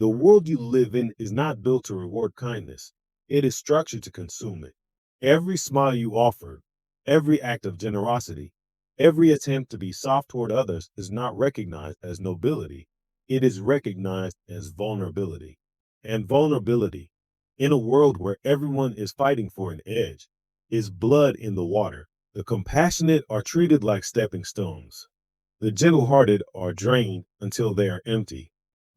The world you live in is not built to reward kindness. It is structured to consume it. Every smile you offer, every act of generosity, every attempt to be soft toward others is not recognized as nobility. It is recognized as vulnerability. And vulnerability, in a world where everyone is fighting for an edge, is blood in the water. The compassionate are treated like stepping stones. The gentle-hearted are drained until they are empty.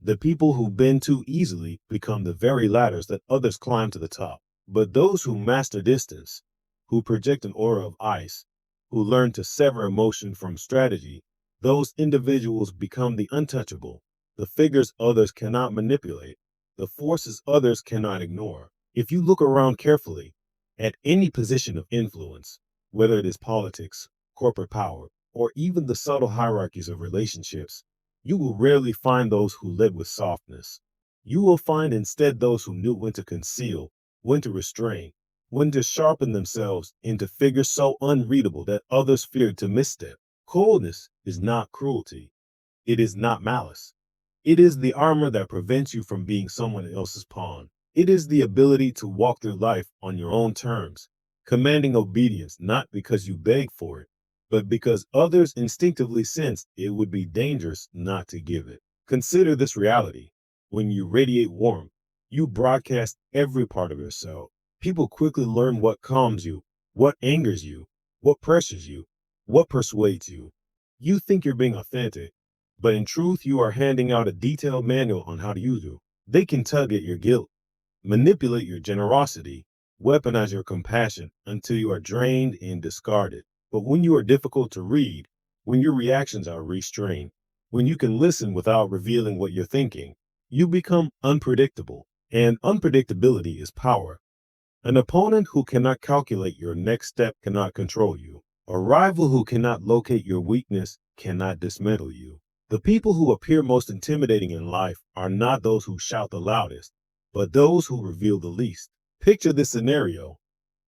The people who bend too easily become the very ladders that others climb to the top. But those who master distance, who project an aura of ice, who learn to sever emotion from strategy, those individuals become the untouchable, the figures others cannot manipulate, the forces others cannot ignore. If you look around carefully at any position of influence, whether it is politics, corporate power, or even the subtle hierarchies of relationships, you will rarely find those who led with softness. You will find instead those who knew when to conceal, when to restrain, when to sharpen themselves into figures so unreadable that others feared to misstep. Coldness is not cruelty. It is not malice. It is the armor that prevents you from being someone else's pawn. It is the ability to walk through life on your own terms, commanding obedience not because you beg for it, but because others instinctively sense it would be dangerous not to give it. Consider this reality. When you radiate warmth, you broadcast every part of yourself. People quickly learn what calms you, what angers you, what pressures you, what persuades you. You think you're being authentic, but in truth, you are handing out a detailed manual on how to use you. They can tug at your guilt, manipulate your generosity, weaponize your compassion until you are drained and discarded. But when you are difficult to read, when your reactions are restrained, when you can listen without revealing what you're thinking, you become unpredictable. And unpredictability is power. An opponent who cannot calculate your next step cannot control you. A rival who cannot locate your weakness cannot dismantle you. The people who appear most intimidating in life are not those who shout the loudest, but those who reveal the least. Picture this scenario.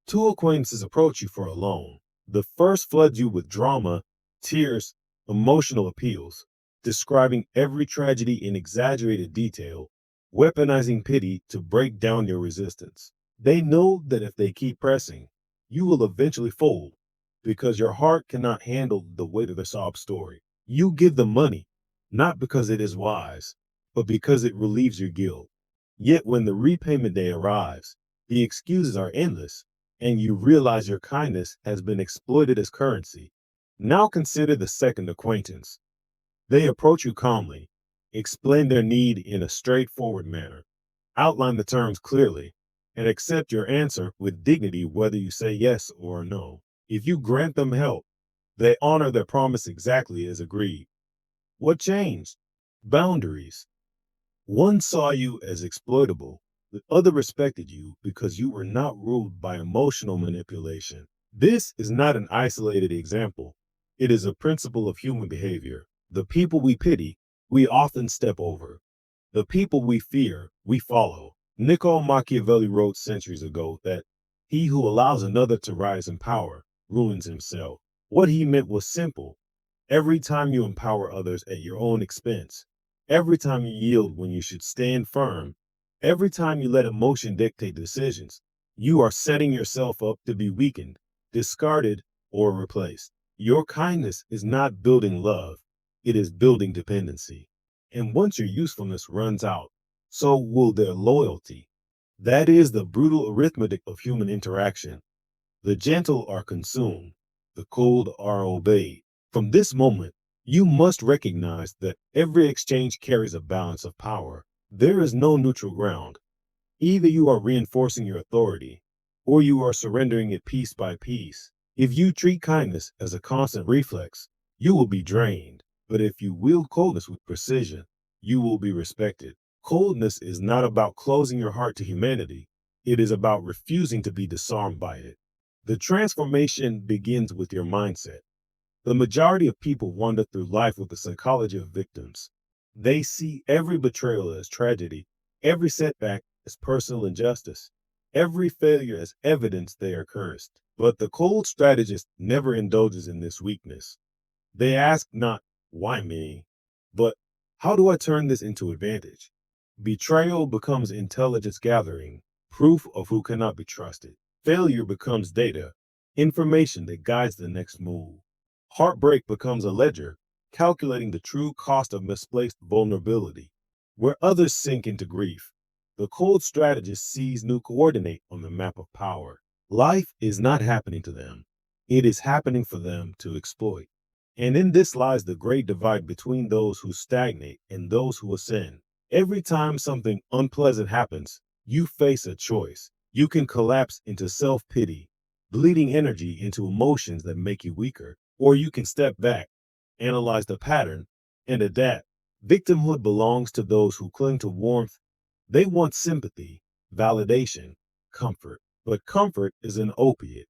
Two acquaintances approach you for a loan. The first floods you with drama, tears, emotional appeals, describing every tragedy in exaggerated detail, weaponizing pity to break down your resistance. They know that if they keep pressing, you will eventually fold because your heart cannot handle the weight of the sob story. You give them money, not because it is wise, but because it relieves your guilt. Yet when the repayment day arrives, the excuses are endless, and you realize your kindness has been exploited as currency. Now consider the second acquaintance. They approach you calmly, explain their need in a straightforward manner, outline the terms clearly, and accept your answer with dignity whether you say yes or no. If you grant them help, they honor their promise exactly as agreed. What changed? Boundaries. One saw you as exploitable, the other respected you because you were not ruled by emotional manipulation. This is not an isolated example. It is a principle of human behavior. The people we pity, we often step over. The people we fear, we follow. Niccolo Machiavelli wrote centuries ago that he who allows another to rise in power ruins himself. What he meant was simple. Every time you empower others at your own expense, every time you yield when you should stand firm, every time you let emotion dictate decisions, you are setting yourself up to be weakened, discarded, or replaced. Your kindness is not building love, it is building dependency. And once your usefulness runs out, so will their loyalty. That is the brutal arithmetic of human interaction. The gentle are consumed, the cold are obeyed. From this moment, you must recognize that every exchange carries a balance of power. There is no neutral ground. Either you are reinforcing your authority, or you are surrendering it piece by piece. If you treat kindness as a constant reflex, you will be drained. But if you wield coldness with precision, you will be respected. Coldness is not about closing your heart to humanity. It is about refusing to be disarmed by it. The transformation begins with your mindset. The majority of people wander through life with the psychology of victims. They see every betrayal as tragedy, every setback as personal injustice, every failure as evidence they are cursed. But the cold strategist never indulges in this weakness. They ask not, why me? But how do I turn this into advantage? Betrayal becomes intelligence gathering, proof of who cannot be trusted. Failure becomes data, information that guides the next move. Heartbreak becomes a ledger, calculating the true cost of misplaced vulnerability. Where others sink into grief, the cold strategist sees new coordinate on the map of power. Life is not happening to them. It is happening for them to exploit. And in this lies the great divide between those who stagnate and those who ascend. Every time something unpleasant happens, you face a choice. You can collapse into self pity, bleeding energy into emotions that make you weaker, or you can step back, analyze the pattern, and adapt. Victimhood belongs to those who cling to warmth. They want sympathy, validation, comfort. But comfort is an opiate.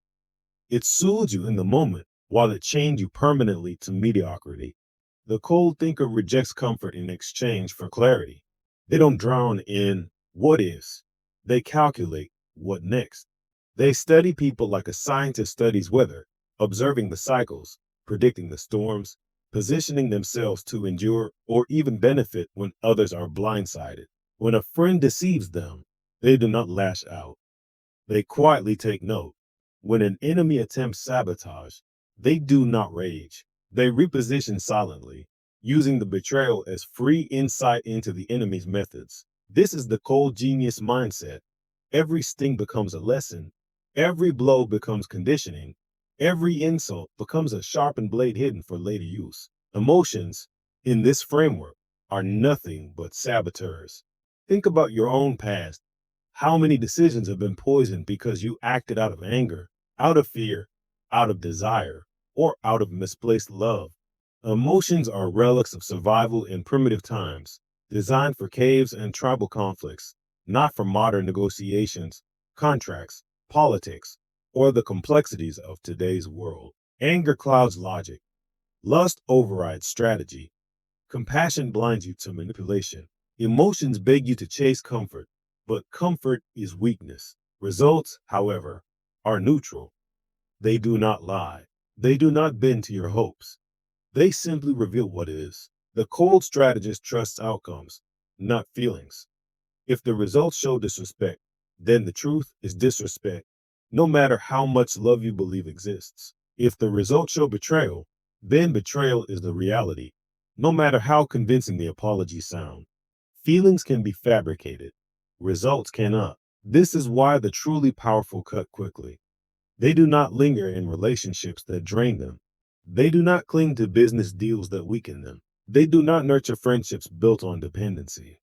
It soothes you in the moment while it chains you permanently to mediocrity. The cold thinker rejects comfort in exchange for clarity. They don't drown in what ifs. They calculate what next. They study people like a scientist studies weather, observing the cycles, predicting the storms, positioning themselves to endure or even benefit when others are blindsided. When a friend deceives them, they do not lash out. They quietly take note. When an enemy attempts sabotage, they do not rage. They reposition silently, using the betrayal as free insight into the enemy's methods. This is the cold genius mindset. Every sting becomes a lesson, every blow becomes conditioning, every insult becomes a sharpened blade hidden for later use. Emotions, in this framework, are nothing but saboteurs. Think about your own past. How many decisions have been poisoned because you acted out of anger, out of fear, out of desire, or out of misplaced love? Emotions are relics of survival in primitive times, designed for caves and tribal conflicts, not for modern negotiations, contracts, politics, or the complexities of today's world. Anger clouds logic. Lust overrides strategy. Compassion blinds you to manipulation. Emotions beg you to chase comfort, but comfort is weakness. Results, however, are neutral. They do not lie. They do not bend to your hopes. They simply reveal what is. The cold strategist trusts outcomes, not feelings. If the results show disrespect, then the truth is disrespect, no matter how much love you believe exists. If the results show betrayal, then betrayal is the reality, no matter how convincing the apologies sound. Feelings can be fabricated, results cannot. This is why the truly powerful cut quickly. They do not linger in relationships that drain them. They do not cling to business deals that weaken them. They do not nurture friendships built on dependency.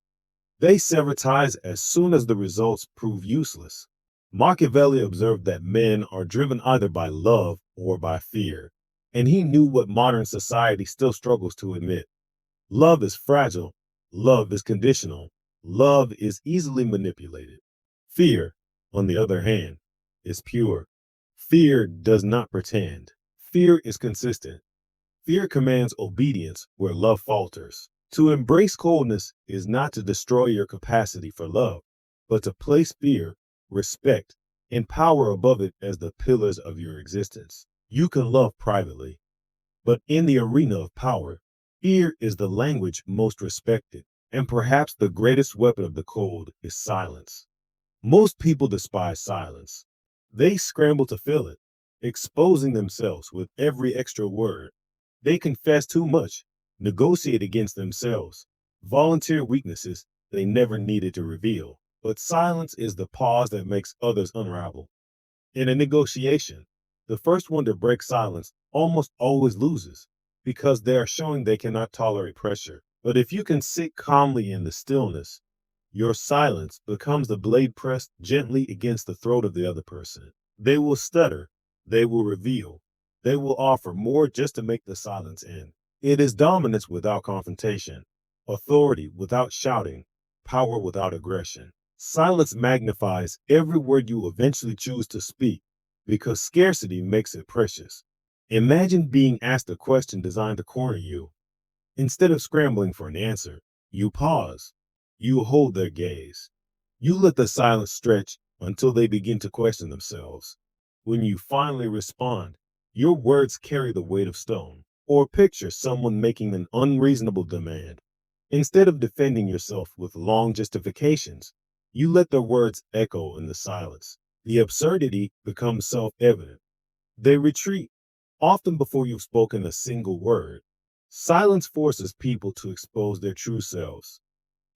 They sever ties as soon as the results prove useless. Machiavelli observed that men are driven either by love or by fear, and he knew what modern society still struggles to admit. Love is fragile, love is conditional, love is easily manipulated. Fear, on the other hand, is pure. Fear does not pretend. Fear is consistent. Fear commands obedience where love falters. To embrace coldness is not to destroy your capacity for love, but to place fear, respect, and power above it as the pillars of your existence. You can love privately, but in the arena of power, fear is the language most respected, and perhaps the greatest weapon of the cold is silence. Most people despise silence. They scramble to fill it, exposing themselves with every extra word. They confess too much, negotiate against themselves, volunteer weaknesses they never needed to reveal. But silence is the pause that makes others unravel. In a negotiation, the first one to break silence almost always loses because they are showing they cannot tolerate pressure. But if you can sit calmly in the stillness, your silence becomes the blade pressed gently against the throat of the other person. They will stutter, they will reveal, they will offer more just to make the silence end. It is dominance without confrontation, authority without shouting, power without aggression. Silence magnifies every word you eventually choose to speak because scarcity makes it precious. Imagine being asked a question designed to corner you. Instead of scrambling for an answer, you pause. You hold their gaze. You let the silence stretch until they begin to question themselves. When you finally respond, your words carry the weight of stone. Or picture someone making an unreasonable demand. Instead of defending yourself with long justifications, you let their words echo in the silence. The absurdity becomes self-evident. They retreat, often before you've spoken a single word. Silence forces people to expose their true selves.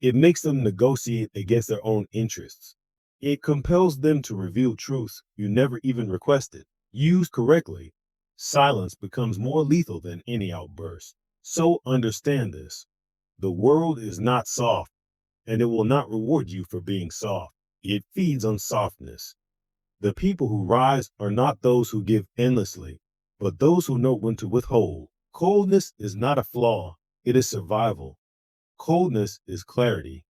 It makes them negotiate against their own interests. It compels them to reveal truths you never even requested. Used correctly, silence becomes more lethal than any outburst. So understand this. The world is not soft, and it will not reward you for being soft. It feeds on softness. The people who rise are not those who give endlessly, but those who know when to withhold. Coldness is not a flaw, it is survival. Coldness is clarity.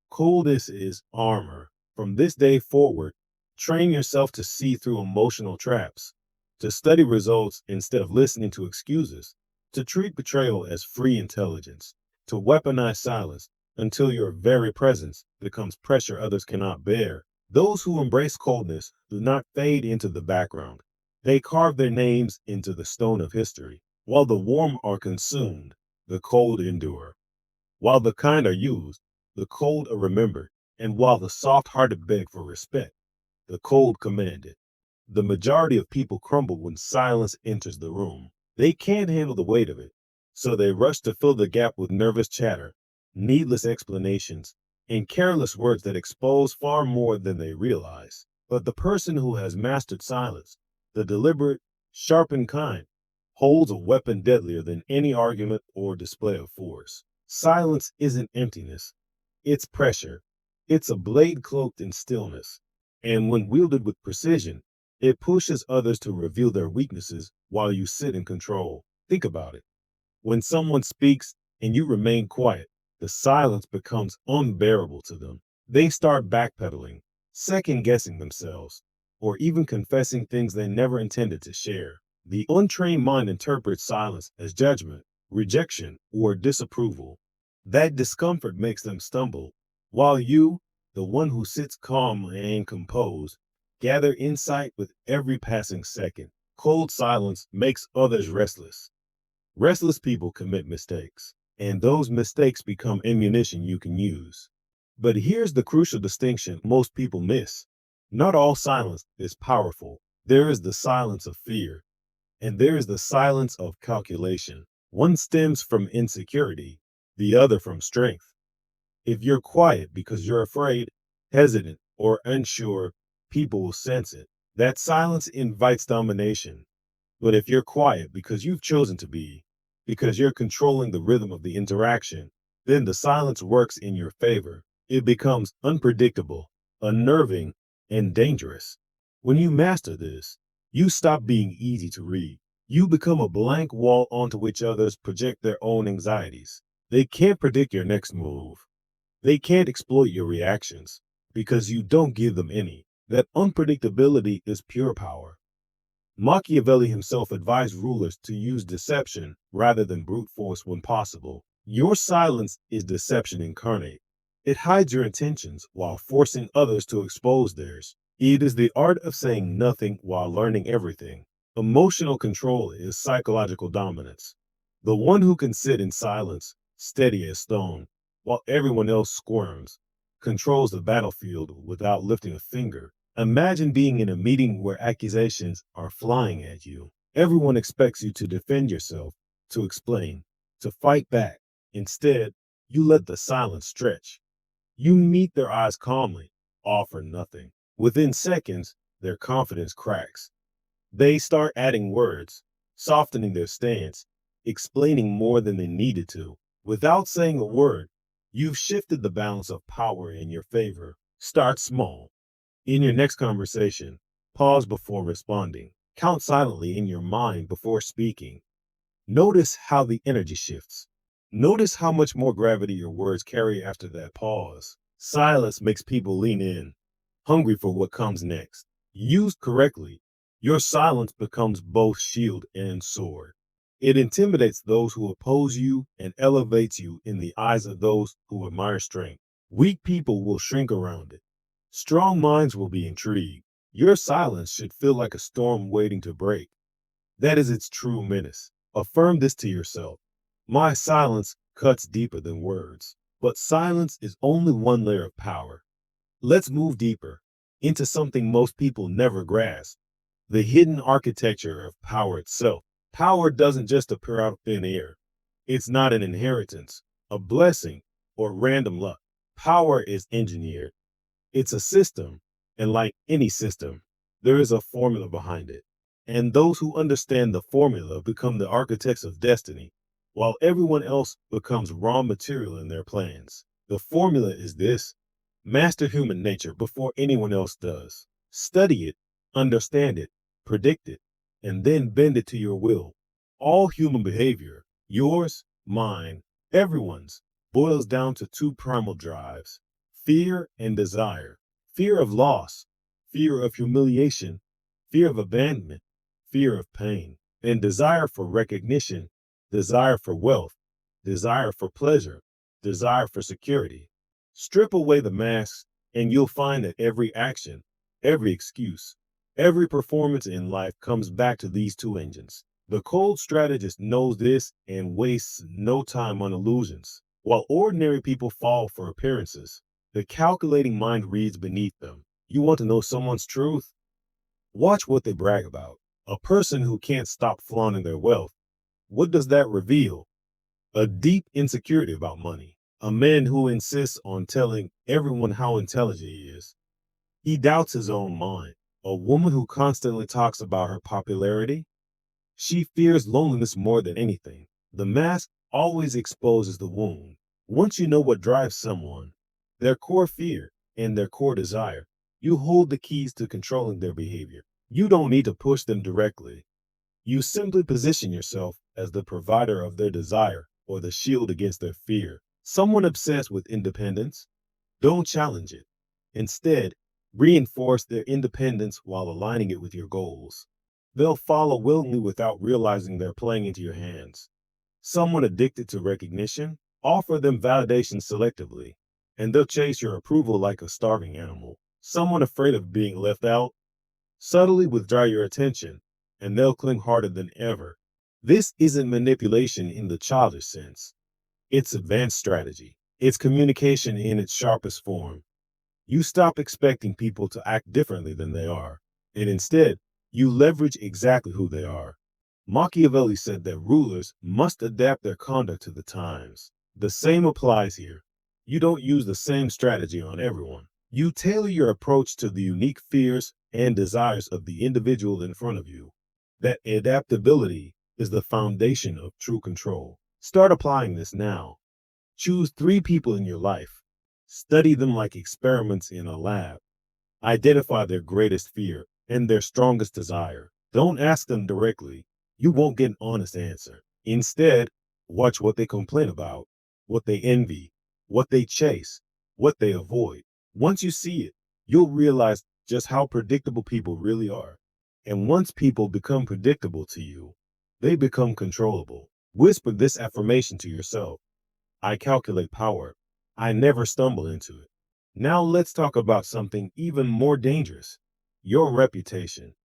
Coldness is armor. From this day forward, train yourself to see through emotional traps, to study results instead of listening to excuses, to treat betrayal as free intelligence, to weaponize silence until your very presence becomes pressure others cannot bear. Those who embrace coldness do not fade into the background. They carve their names into the stone of history. While the warm are consumed, the cold endure. While the kind are used, the cold are remembered, and while the soft-hearted beg for respect, the cold command it. The majority of people crumble when silence enters the room. They can't handle the weight of it, so they rush to fill the gap with nervous chatter, needless explanations, and careless words that expose far more than they realize. But the person who has mastered silence, the deliberate, sharpened kind, holds a weapon deadlier than any argument or display of force. Silence isn't emptiness, it's pressure. It's a blade cloaked in stillness. And when wielded with precision, it pushes others to reveal their weaknesses while you sit in control. Think about it. When someone speaks and you remain quiet, the silence becomes unbearable to them. They start backpedaling, second guessing themselves, or even confessing things they never intended to share. The untrained mind interprets silence as judgment, rejection, or disapproval. That discomfort makes them stumble, while you, the one who sits calm and composed, gather insight with every passing second. Cold silence makes others restless. Restless people commit mistakes, and those mistakes become ammunition you can use. But here's the crucial distinction most people miss. Not all silence is powerful. There is the silence of fear, and there is the silence of calculation. One stems from insecurity, the other from strength. If you're quiet because you're afraid, hesitant, or unsure, people will sense it. That silence invites domination. But if you're quiet because you've chosen to be, because you're controlling the rhythm of the interaction, then the silence works in your favor. It becomes unpredictable, unnerving, and dangerous. When you master this, you stop being easy to read. You become a blank wall onto which others project their own anxieties. They can't predict your next move. They can't exploit your reactions because you don't give them any. That unpredictability is pure power. Machiavelli himself advised rulers to use deception rather than brute force when possible. Your silence is deception incarnate. It hides your intentions while forcing others to expose theirs. It is the art of saying nothing while learning everything. Emotional control is psychological dominance. The one who can sit in silence, steady as stone, while everyone else squirms, controls the battlefield without lifting a finger. Imagine being in a meeting where accusations are flying at you. Everyone expects you to defend yourself, to explain, to fight back. Instead, you let the silence stretch. You meet their eyes calmly, offer nothing. Within seconds, their confidence cracks. They start adding words, softening their stance, explaining more than they needed to. Without saying a word, you've shifted the balance of power in your favor. Start small. In your next conversation, pause before responding. Count silently in your mind before speaking. Notice how the energy shifts. Notice how much more gravity your words carry after that pause. Silence makes people lean in, hungry for what comes next. Used correctly, your silence becomes both shield and sword. It intimidates those who oppose you and elevates you in the eyes of those who admire strength. Weak people will shrink around it. Strong minds will be intrigued. Your silence should feel like a storm waiting to break. That is its true menace. Affirm this to yourself. My silence cuts deeper than words. But silence is only one layer of power. Let's move deeper into something most people never grasp: the hidden architecture of power itself. Power doesn't just appear out of thin air. It's not an inheritance, a blessing, or random luck. Power is engineered. It's a system, and like any system, there is a formula behind it. And those who understand the formula become the architects of destiny, while everyone else becomes raw material in their plans. The formula is this: master human nature before anyone else does. Study it, understand it, predict it, and then bend it to your will. All human behavior, yours, mine, everyone's, boils down to two primal drives: fear and desire. Fear of loss, fear of humiliation, fear of abandonment, fear of pain, and desire for recognition, desire for wealth, desire for pleasure, desire for security. Strip away the masks, and you'll find that every action, every excuse, every performance in life comes back to these two engines. The cold strategist knows this and wastes no time on illusions. While ordinary people fall for appearances, the calculating mind reads beneath them. You want to know someone's truth? Watch what they brag about. A person who can't stop flaunting their wealth. What does that reveal? A deep insecurity about money. A man who insists on telling everyone how intelligent he is. He doubts his own mind. A woman who constantly talks about her popularity. She fears loneliness more than anything. The mask always exposes the wound. Once you know what drives someone, their core fear and their core desire, you hold the keys to controlling their behavior. You don't need to push them directly. You simply position yourself as the provider of their desire or the shield against their fear. Someone obsessed with independence, don't challenge it. Instead, reinforce their independence while aligning it with your goals. They'll follow willingly without realizing they're playing into your hands. Someone addicted to recognition, offer them validation selectively, and they'll chase your approval like a starving animal. Someone afraid of being left out, subtly withdraw your attention, and they'll cling harder than ever. This isn't manipulation in the childish sense. It's advanced strategy. It's communication in its sharpest form. You stop expecting people to act differently than they are, and instead, you leverage exactly who they are. Machiavelli said that rulers must adapt their conduct to the times. The same applies here. You don't use the same strategy on everyone. You tailor your approach to the unique fears and desires of the individual in front of you. That adaptability is the foundation of true control. Start applying this now. Choose 3 people in your life. Study them like experiments in a lab. Identify their greatest fear and their strongest desire. Don't ask them directly. You won't get an honest answer. Instead, watch what they complain about, what they envy, what they chase, what they avoid. Once you see it, you'll realize just how predictable people really are. And once people become predictable to you, they become controllable. Whisper this affirmation to yourself: I calculate power. I never stumble into it. Now let's talk about something even more dangerous: your reputation.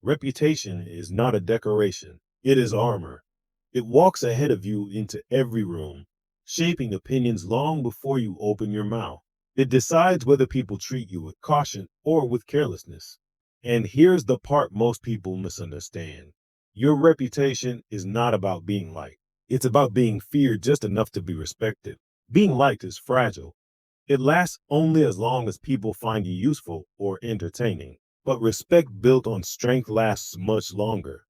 Reputation is not a decoration, it is armor. It walks ahead of you into every room, shaping opinions long before you open your mouth. It decides whether people treat you with caution or with carelessness. And here's the part most people misunderstand: your reputation is not about being liked, it's about being feared just enough to be respected. Being liked is fragile. It lasts only as long as people find you useful or entertaining. But respect built on strength lasts much longer.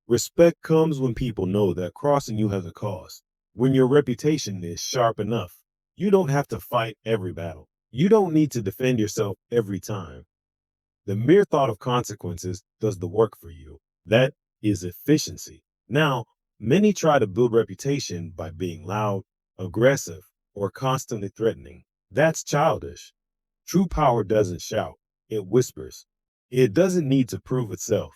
Respect comes when people know that crossing you has a cost. When your reputation is sharp enough, you don't have to fight every battle. You don't need to defend yourself every time. The mere thought of consequences does the work for you. That is efficiency. Now, many try to build reputation by being loud, aggressive, or constantly threatening. That's childish. True power doesn't shout, it whispers. It doesn't need to prove itself.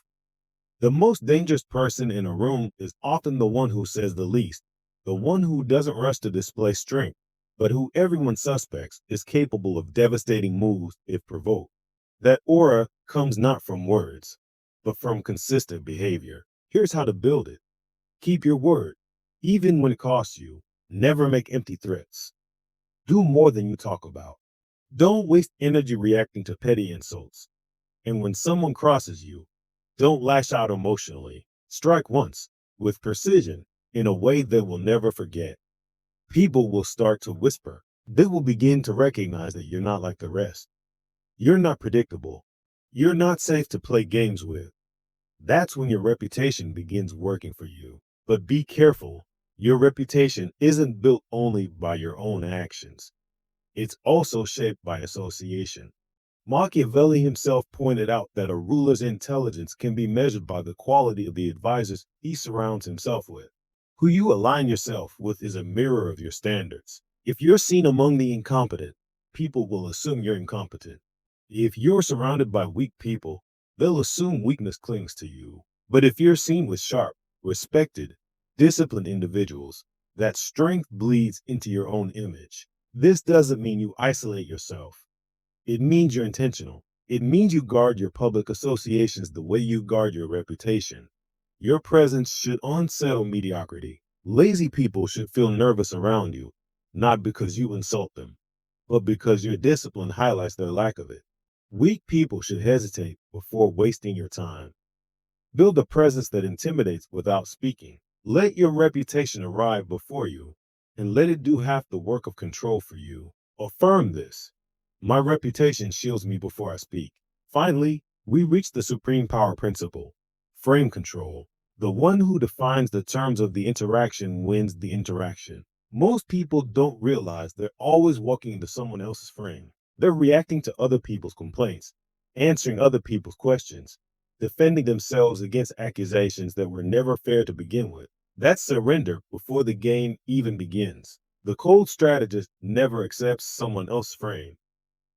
The most dangerous person in a room is often the one who says the least, the one who doesn't rush to display strength, but who everyone suspects is capable of devastating moves if provoked. That aura comes not from words, but from consistent behavior. Here's how to build it: keep your word, even when it costs you. Never make empty threats. Do more than you talk about. Don't waste energy reacting to petty insults. And when someone crosses you, don't lash out emotionally. Strike once, with precision, in a way they will never forget. People will start to whisper. They will begin to recognize that you're not like the rest. You're not predictable. You're not safe to play games with. That's when your reputation begins working for you. But be careful. Your reputation isn't built only by your own actions. It's also shaped by association. Machiavelli himself pointed out that a ruler's intelligence can be measured by the quality of the advisors he surrounds himself with. Who you align yourself with is a mirror of your standards. If you're seen among the incompetent, people will assume you're incompetent. If you're surrounded by weak people, they'll assume weakness clings to you. But if you're seen with sharp, respected, disciplined individuals, that strength bleeds into your own image. This doesn't mean you isolate yourself. It means you're intentional. It means you guard your public associations the way you guard your reputation. Your presence should unsettle mediocrity. Lazy people should feel nervous around you, not because you insult them, but because your discipline highlights their lack of it. Weak people should hesitate before wasting your time. Build a presence that intimidates without speaking. Let your reputation arrive before you, and let it do half the work of control for you. Affirm this. My reputation shields me before I speak. Finally, we reach the supreme power principle, frame control. The one who defines the terms of the interaction wins the interaction. Most people don't realize they're always walking into someone else's frame. They're reacting to other people's complaints, answering other people's questions, defending themselves against accusations that were never fair to begin with. That's surrender before the game even begins. The cold strategist never accepts someone else's frame.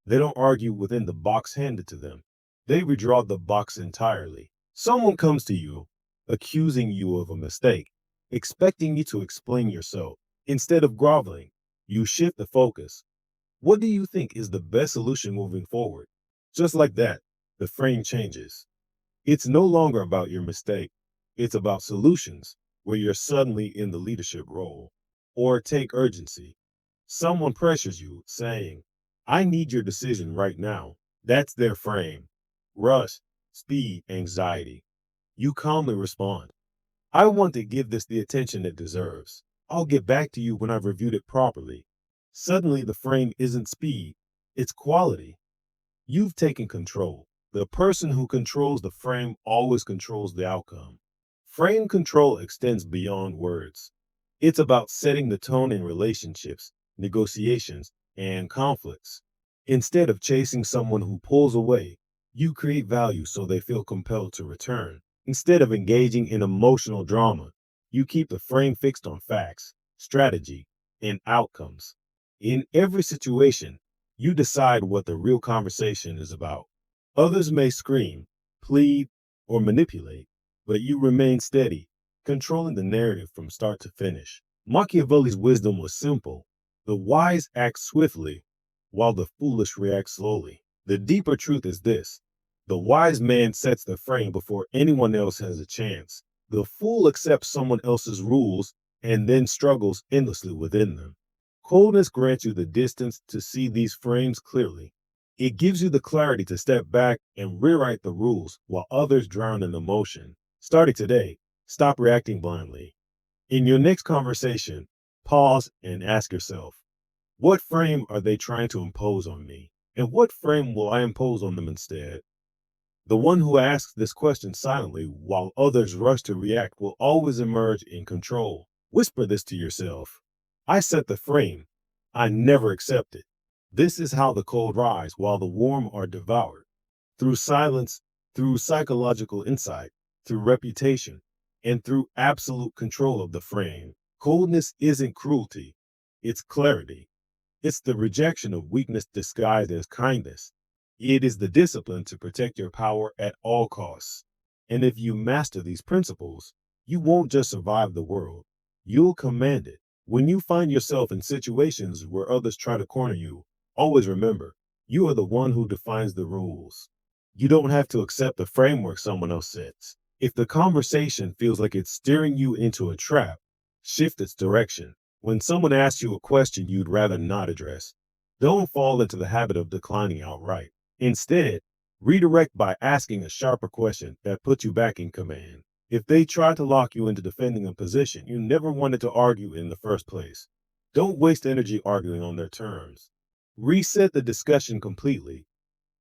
They don't argue within the box handed to them. They redraw the box entirely. Someone comes to you, accusing you of a mistake, expecting you to explain yourself. Instead of groveling, you shift the focus. What do you think is the best solution moving forward? Just like that, the frame changes. It's no longer about your mistake. It's about solutions where you're suddenly in the leadership role. Or take urgency. Someone pressures you, saying, I need your decision right now. That's their frame. Rush, speed, anxiety. You calmly respond, I want to give this the attention it deserves. I'll get back to you when I've reviewed it properly. Suddenly, the frame isn't speed, it's quality. You've taken control. The person who controls the frame always controls the outcome. Frame control extends beyond words. It's about setting the tone in relationships, negotiations, and conflicts. Instead of chasing someone who pulls away, you create value so they feel compelled to return. Instead of engaging in emotional drama, you keep the frame fixed on facts, strategy, and outcomes. In every situation, you decide what the real conversation is about. Others may scream, plead, or manipulate, but you remain steady, controlling the narrative from start to finish. Machiavelli's wisdom was simple. The wise act swiftly, while the foolish react slowly. The deeper truth is this. The wise man sets the frame before anyone else has a chance. The fool accepts someone else's rules and then struggles endlessly within them. Coldness grants you the distance to see these frames clearly. It gives you the clarity to step back and rewrite the rules while others drown in emotion. Starting today, stop reacting blindly. In your next conversation, pause and ask yourself, what frame are they trying to impose on me? And what frame will I impose on them instead? The one who asks this question silently while others rush to react will always emerge in control. Whisper this to yourself. I set the frame. I never accept it. This is how the cold rise while the warm are devoured. Through silence, through psychological insight, through reputation, and through absolute control of the frame. Coldness isn't cruelty. It's clarity. It's the rejection of weakness disguised as kindness. It is the discipline to protect your power at all costs. And if you master these principles, you won't just survive the world, you'll command it. When you find yourself in situations where others try to corner you, always remember, you are the one who defines the rules. You don't have to accept the framework someone else sets. If the conversation feels like it's steering you into a trap, shift its direction. When someone asks you a question you'd rather not address, don't fall into the habit of declining outright. Instead, redirect by asking a sharper question that puts you back in command. If they try to lock you into defending a position you never wanted to argue in the first place, don't waste energy arguing on their terms. Reset the discussion completely.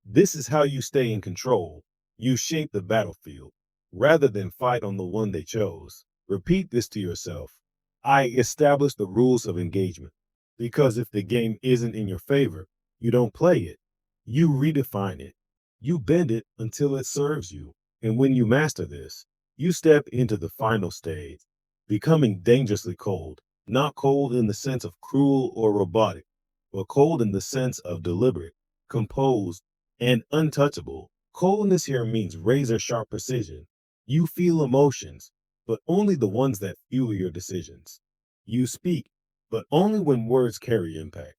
This is how you stay in control. You shape the battlefield rather than fight on the one they chose. Repeat this to yourself. I establish the rules of engagement because if the game isn't in your favor, you don't play it. You redefine it. You bend it until it serves you. And when you master this, you step into the final stage, becoming dangerously cold. Not cold in the sense of cruel or robotic, but cold in the sense of deliberate, composed, and untouchable. Coldness here means razor sharp precision. You feel emotions, but only the ones that fuel your decisions. You speak, but only when words carry impact.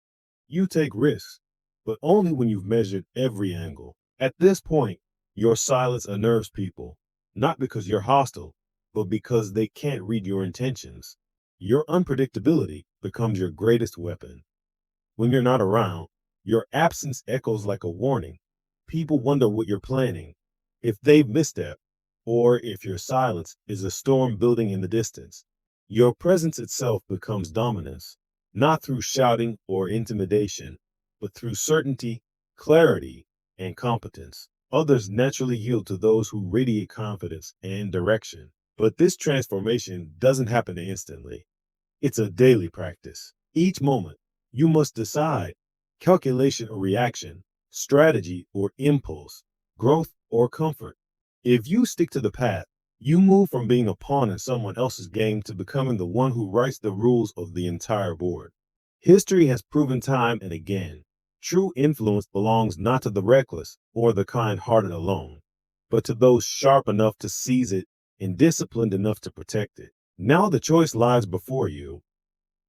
You take risks, but only when you've measured every angle. At this point, your silence unnerves people, not because you're hostile, but because they can't read your intentions. Your unpredictability becomes your greatest weapon. When you're not around, your absence echoes like a warning. People wonder what you're planning, if they've misstepped, or if your silence is a storm building in the distance. Your presence itself becomes dominance, not through shouting or intimidation, but through certainty, clarity, and competence. Others naturally yield to those who radiate confidence and direction. But this transformation doesn't happen instantly. It's a daily practice. Each moment, you must decide calculation or reaction, strategy or impulse, growth or comfort. If you stick to the path, you move from being a pawn in someone else's game to becoming the one who writes the rules of the entire board. History has proven time and again true influence belongs not to the reckless or the kind hearted alone, but to those sharp enough to seize it and disciplined enough to protect it. Now the choice lies before you.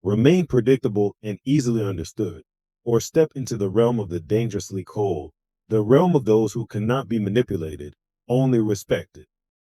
Remain predictable and easily understood, or step into the realm of the dangerously cold, the realm of those who cannot be manipulated, only respected.